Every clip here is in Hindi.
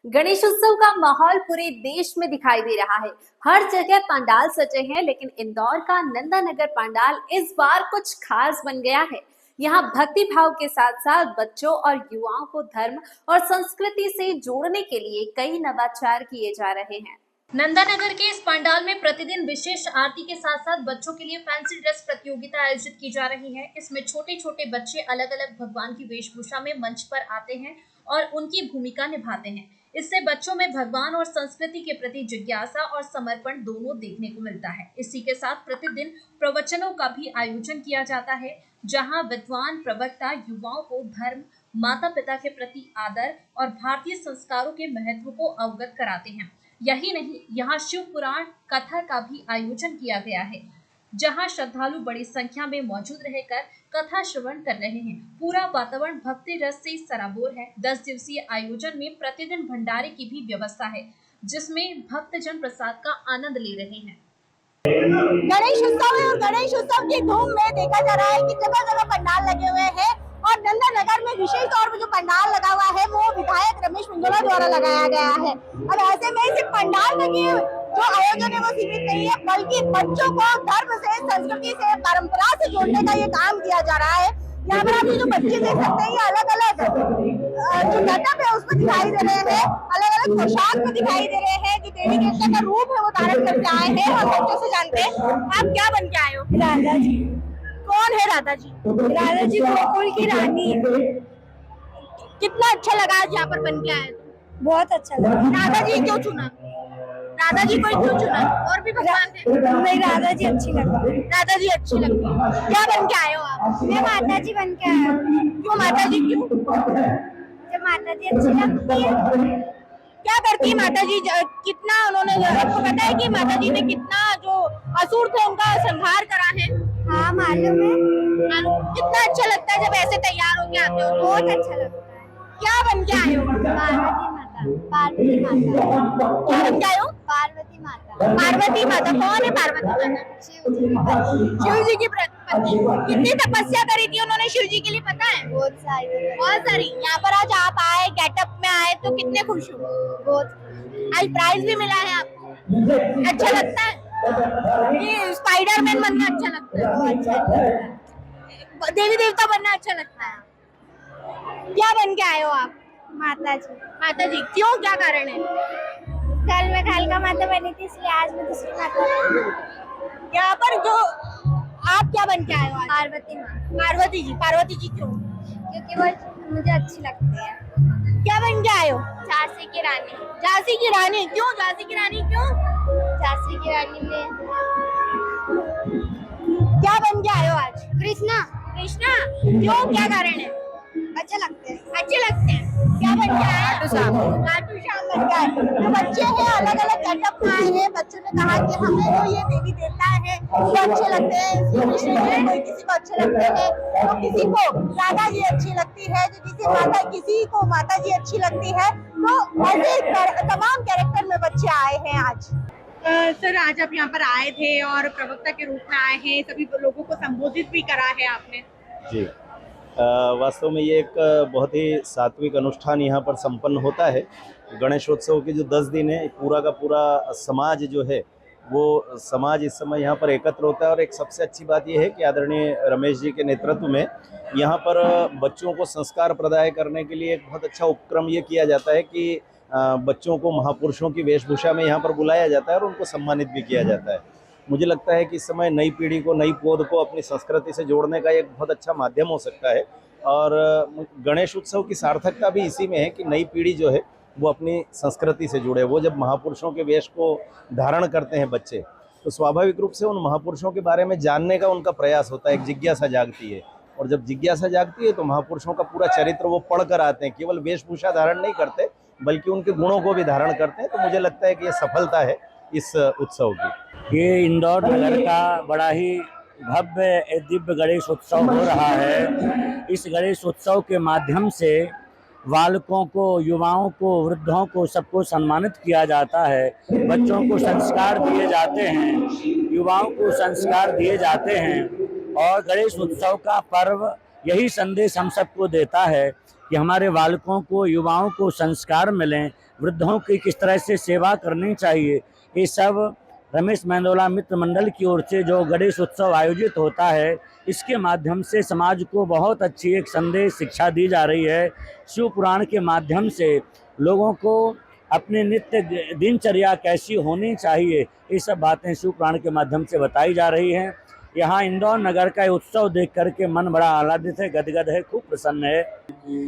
गणेशोत्सव का माहौल पूरे देश में दिखाई दे रहा है। हर जगह पंडाल सजे हैं, लेकिन इंदौर का नंदा नगर पंडाल इस बार कुछ खास बन गया है। यहाँ भक्ति भाव के साथ साथ बच्चों और युवाओं को धर्म और संस्कृति से जोड़ने के लिए कई नवाचार किए जा रहे हैं। नंदानगर के इस पंडाल में प्रतिदिन विशेष आरती के साथ साथ बच्चों के लिए फैंसी ड्रेस प्रतियोगिता आयोजित की जा रही है। इसमें छोटे छोटे बच्चे अलग अलग भगवान की वेशभूषा में मंच पर आते हैं और उनकी भूमिका निभाते हैं। इससे बच्चों में भगवान और संस्कृति के प्रति जिज्ञासा और समर्पण दोनों देखने को मिलता है। इसी के साथ प्रतिदिन प्रवचनों का भी आयोजन किया जाता है, जहां विद्वान प्रवक्ता युवाओं को धर्म, माता पिता के प्रति आदर और भारतीय संस्कारों के महत्व को अवगत कराते हैं। यही नहीं, यहाँ शिव पुराण कथा का भी आयोजन किया गया है, जहां श्रद्धालु बड़ी संख्या में मौजूद रहकर कथा श्रवण कर रहे हैं। पूरा वातावरण भक्ति रस से सराबोर है। 10 दिवसीय आयोजन में प्रतिदिन भंडारे की भी व्यवस्था है, जिसमें भक्तजन प्रसाद का आनंद ले रहे हैं। गणेश उत्सव है और गणेश उत्सव की धूम में देखा जा रहा है कि जगह जगह पंडाल लगे हुए हैं और नंदा नगर में विशेष तौर पर जो पंडाल लगा हुआ है वो विधायक रमेश मिंजोला द्वारा लगाया गया है। और ऐसे में सिर्फ पंडाल तक ही जो आयोजन है वो सीमित नहीं है, बल्कि बच्चों को धर्म से, संस्कृति से, परंपरा से जोड़ने का ये काम किया जा रहा है। यहाँ पर आप जो बच्चे देख सकते हैं, ये अलग अलग जो गेटअप है उसको दिखाई दे रहे हैं, अलग अलग पोशाक में दिखाई दे रहे हैं। जो देवी देवता का रूप है वो धारण करके आए हैं और बच्चों से जानते हैं आप क्या बन के आए हो। राधा जी। कौन है राधा जी? राधा जी गोकुल की रानी। कितना अच्छा लगा आज यहाँ पर बन के आए? बहुत अच्छा लगा। राधा जी क्यों चुना? राधा जी को क्यों चुना? और भी भगवान थे? नहीं, राधा जी अच्छी लगती। राधा जी अच्छी लगती है। क्या बन के आए हो आप? मैं माता जी बन के आया हूँ। क्यों माता जी क्यों? जब माता जी अच्छी लगती है। क्या करती है माता जी? कितना उन्होंने, आपको पता है कि माता जी ने कितना जो असुर थे उनका संहार करा है? हाँ मालूम है। कितना अच्छा लगता है जब ऐसे तैयार होके आते हो? बहुत अच्छा लगता है। क्या बन के आए हो? पार्वती माता। क्या बन के आए हो? पार्वती माता। पार्वती माता। कौन है पार्वती माता? शिव जी की पत्नी। कितनी तपस्या करी थी उन्होंने शिव जी के लिए, पता है? बहुत सारी। बहुत सारी। यहाँ पर आज आप आए, गेटअप में आए, तो कितने खुश हो? बहुत। आज प्राइज भी मिला है आपको, अच्छा लगता है? ये स्पाइडरमैन बनना अच्छा लगता है? बहुत अच्छा लगता है। देवी देवता बनना अच्छा लगता है? क्या बन के आए हो आप? माता जी। माता जी क्यों, क्या कारण है? कल मैं कालका माता बनी थी, इसलिए आज मैं दूसरी माता बनी। यहाँ पर जो आप क्या बन के आए हो आज? पार्वती माँ। पार्वती जी। पार्वती जी क्यों? क्योंकि वो मुझे अच्छी लगती है। क्या बन के आए हो? झांसी की रानी। झांसी की रानी। क्यों झांसी की रानी क्यों? झांसी की रानी में क्या बन के आए हो आज? कृष्णा। कृष्णा। क्यों, क्या कारण है? अच्छे लगते हैं। अच्छे लगते हैं। क्या बन के आए? खाटू श्याम। खाटू श्याम बन के आए। जो बच्चे हैं अलग अलग गेटअप में आए हैं। बच्चों ने कहा कि हमें जो ये देवी देवता है वो अच्छे लगते हैं। श्री कृष्ण है, कोई किसी को अच्छे लगते हैं, तो किसी को राधा जी अच्छी लगती है, तो किसी को माता जी अच्छी लगती है। तो ऐसे तमाम कैरेक्टर में बच्चे आए हैं आज। सर, आज आप यहाँ पर आए थे और प्रवक्ता के रूप में आए हैं, सभी लोगों को संबोधित भी करा है आपने। जी, वास्तव में ये एक बहुत ही सात्विक अनुष्ठान यहाँ पर संपन्न होता है। गणेशोत्सव के जो 10 दिन है, पूरा का पूरा समाज जो है वो समाज इस समय यहाँ पर एकत्र होता है। और एक सबसे अच्छी बात यह है कि आदरणीय रमेश जी के नेतृत्व में यहाँ पर बच्चों को संस्कार प्रदाय करने के लिए एक बहुत अच्छा उपक्रम ये किया जाता है कि बच्चों को महापुरुषों की वेशभूषा में यहाँ पर बुलाया जाता है और उनको सम्मानित भी किया जाता है। मुझे लगता है कि इस समय नई पीढ़ी को, नई पौध को अपनी संस्कृति से जोड़ने का एक बहुत अच्छा माध्यम हो सकता है। और गणेश उत्सव की सार्थकता भी इसी में है कि नई पीढ़ी जो है वो अपनी संस्कृति से जुड़े। वो जब महापुरुषों के वेश को धारण करते हैं बच्चे, तो स्वाभाविक रूप से उन महापुरुषों के बारे में जानने का उनका प्रयास होता है, एक जिज्ञासा जागती है। और जब जिज्ञासा जागती है तो महापुरुषों का पूरा चरित्र वो पढ़ कर आते हैं। केवल वेशभूषा धारण नहीं करते, बल्कि उनके गुणों को भी धारण करते हैं। तो मुझे लगता है कि ये सफलता है इस उत्सव की। ये इंदौर नगर का बड़ा ही भव्य दिव्य गणेश उत्सव हो रहा है। इस गणेश उत्सव के माध्यम से बालकों को, युवाओं को, वृद्धों को, सबको सम्मानित किया जाता है। बच्चों को संस्कार दिए जाते हैं, युवाओं को संस्कार दिए जाते हैं। और गणेश उत्सव का पर्व यही संदेश हम सबको देता है कि हमारे बालकों को, युवाओं को संस्कार मिलें, वृद्धों की किस तरह से सेवा करनी चाहिए, ये सब रमेश मेंदोला मित्र मंडल की ओर से जो गणेश उत्सव आयोजित होता है, इसके माध्यम से समाज को बहुत अच्छी एक संदेश शिक्षा दी जा रही है। शिव पुराण के माध्यम से लोगों को अपने नित्य दिनचर्या कैसी होनी चाहिए, ये सब बातें शिव पुराण के माध्यम से बताई जा रही हैं। यहाँ इंदौर नगर का उत्सव देख करके मन बड़ा आह्लादित है, गदगद है, खूब प्रसन्न है।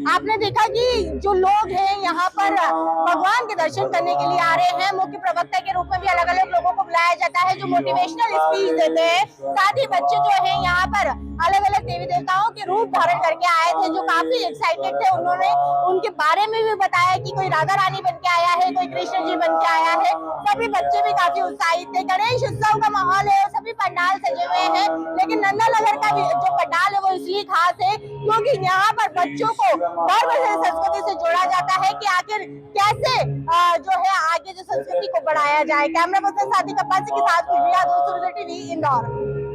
आपने देखा कि जो लोग हैं यहाँ पर भगवान के दर्शन करने के लिए आ रहे हैं। मुख्य प्रवक्ता के रूप में भी अलग अलग लोगों को बुलाया जाता है जो मोटिवेशनल स्पीच देते हैं। साथ ही बच्चे जो है यहाँ पर अलग अलग देवी देवताओं के रूप धारण करके आए थे जो काफी एक्साइटेड थे। उन्होंने उनके बारे में भी बताया कि कोई राधा रानी बन के आया है, कोई कृष्ण जी बन के आया है। सभी बच्चे भी काफी उत्साहित थे। गणेश उत्सव का माहौल है, सभी पंडाल सजे हुए हैं, लेकिन नंदा नगर का जो पंडाल है वो इसलिए खास है क्योंकि यहाँ पर बच्चों को गर्व से संस्कृति से जोड़ा जाता है कि आखिर कैसे जो है आगे जो संस्कृति को बढ़ाया जाए। कैमरा पर्सन साथी कप्पासी के साथ इंदौर।